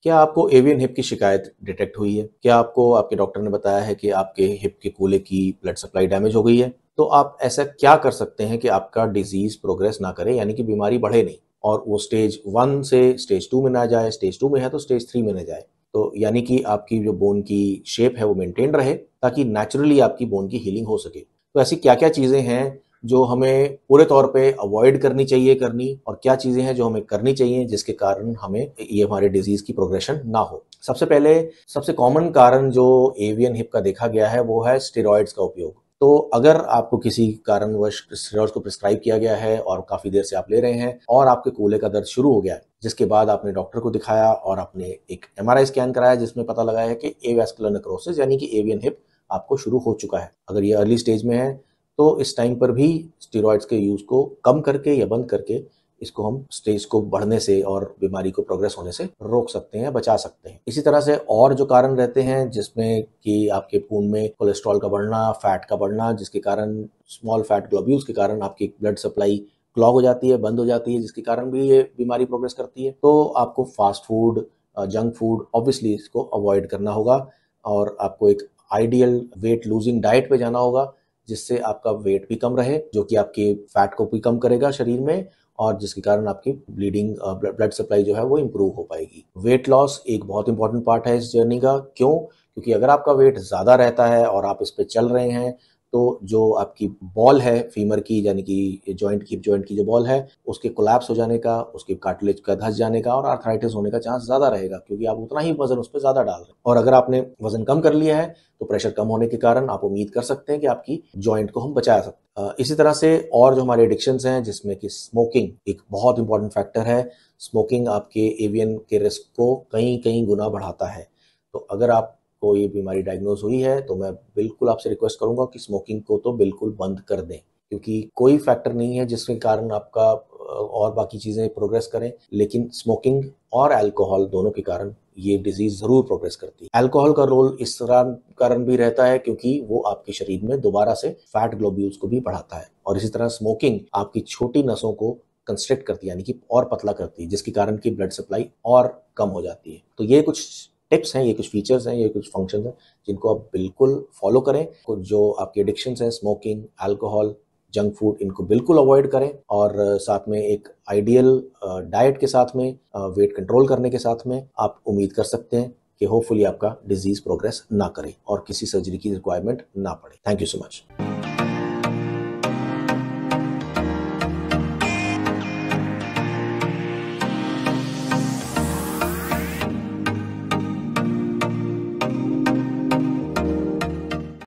क्या आपको avian hip की शिकायत डिटेक्ट हुई है? क्या आपको आपके डॉक्टर ने बताया है कि आपके हिप के कूल्हे की ब्लड सप्लाई डैमेज हो गई है? तो आप ऐसा क्या कर सकते हैं कि आपका डिजीज प्रोग्रेस ना करे, यानी कि बीमारी बढ़े नहीं और वो स्टेज 1 से स्टेज 2 में ना जाए, स्टेज 2 में है तो स्टेज 3 में ना जाए। तो यानी कि आपकी जो बोन की शेप है वो मेंटेन रहे, ताकि नेचुरली आपकी बोन की हीलिंग हो सके। तो ऐसी क्या-क्या चीजें हैं जो हमें पूरे तौर पे अवॉइड करनी चाहिए करनी, और क्या चीजें हैं जो हमें करनी चाहिए जिसके कारण हमें ये हमारे डिजीज की प्रोग्रेशन ना हो? सबसे पहले, सबसे कॉमन कारण जो एवियन हिप का देखा गया है वो है स्टेरॉइड्स का उपयोग। तो अगर आपको किसी कारणवश स्टेरॉइड्स को प्रिस्क्राइब किया गया है और काफी देर से आप ले रहे हैं और आपके कूल्हे का दर्द शुरू हो गया है, जिसके बाद आपने डॉक्टर को दिखाया और आपने एक एमआरआई स्कैन कराया जिसमें पता लगा है कि एवास्कुलर नेक्रोसिस यानी कि एवियन हिप आपको शुरू हो चुका है। अगर ये अर्ली स्टेज में है तो इस टाइम पर भी स्टेरॉइड्स के यूज को कम करके या बंद करके इसको हम स्टेज को बढ़ने से और बीमारी को प्रोग्रेस होने से रोक सकते हैं, बचा सकते हैं। इसी तरह से और जो कारण रहते हैं जिसमें कि आपके खून में कोलेस्ट्रॉल का बढ़ना, फैट का बढ़ना, जिसके कारण स्मॉल फैट ग्लोब्यूल्स के कारण आपकी ब्लड सप्लाई क्लॉग हो जाती है, बंद हो जाती है, जिसके कारण भी ये बीमारी प्रोग्रेस करती है। तो आपको fast food, junk food, obviously इसको अवॉइड करना होगा और आपको एक आइडियल वेट लूजिंग डाइट पे जाना होगा जिससे आपका वेट भी कम रहे, जो कि आपके फैट को भी कम करेगा शरीर में और जिसके कारण आपकी ब्लीडिंग ब्लड सप्लाई जो है वो इम्प्रूव हो पाएगी। वेट लॉस एक बहुत इंपॉर्टेंट पार्ट है इस जर्नी का। क्यों? क्योंकि अगर आपका वेट ज़्यादा रहता है और आप इस पे चल रहे हैं तो जो आपकी बॉल है फीमर की, यानी कि जॉइंट की जो बॉल है, उसके कोलैप्स हो जाने का, उसके कार्टिलेज का धंस जाने का और आर्थराइटिस होने का चांस ज़्यादा रहेगा, क्योंकि आप उतना ही वजन उस पर ज़्यादा डाल रहे हैं। और अगर आपने वजन कम कर लिया है तो प्रेशर कम होने के कारण आप उम्मीद कर सकते हैं कि आपकी जॉइंट को हम बचा सकते हैं। इसी तरह से और जो हमारे एडिक्शंस हैं जिसमें कि स्मोकिंग एक बहुत इंपॉर्टेंट फैक्टर है। स्मोकिंग आपके एवियन के रिस्क को कई कई गुना बढ़ाता है। तो अगर आपको ये बीमारी डायग्नोज हुई है तो मैं बिल्कुल आपसे रिक्वेस्ट करूंगा कि स्मोकिंग को तो बिल्कुल बंद कर दें, क्योंकि कोई फैक्टर नहीं है जिसके कारण आपका और बाकी चीजें प्रोग्रेस करें, लेकिन स्मोकिंग और अल्कोहल दोनों के कारण ये डिजीज जरूर प्रोग्रेस करती है। अल्कोहल का रोल इस कारण भी रहता है क्योंकि वो आपके शरीर में दोबारा से फैट ग्लोब्यूल्स को भी बढ़ाता है, और इसी तरह स्मोकिंग आपकी छोटी नसों को कंस्ट्रिक्ट करती है, यानी कि और पतला करती है, जिसके कारण की ब्लड सप्लाई और कम हो जाती है। तो ये कुछ टिप्स हैं, ये कुछ फीचर्स हैं, ये कुछ फंक्शंस हैं जिनको आप बिल्कुल फॉलो करें। कुछ जो आपके एडिक्शंस हैं, स्मोकिंग, अल्कोहल, जंक फूड, इनको बिल्कुल अवॉइड करें और साथ में एक आइडियल डाइट के साथ में, वेट कंट्रोल करने के साथ में आप उम्मीद कर सकते हैं कि होपफुली आपका डिजीज प्रोग्रेस ना करे और किसी सर्जरी की रिक्वायरमेंट ना पड़े। Thank you so much.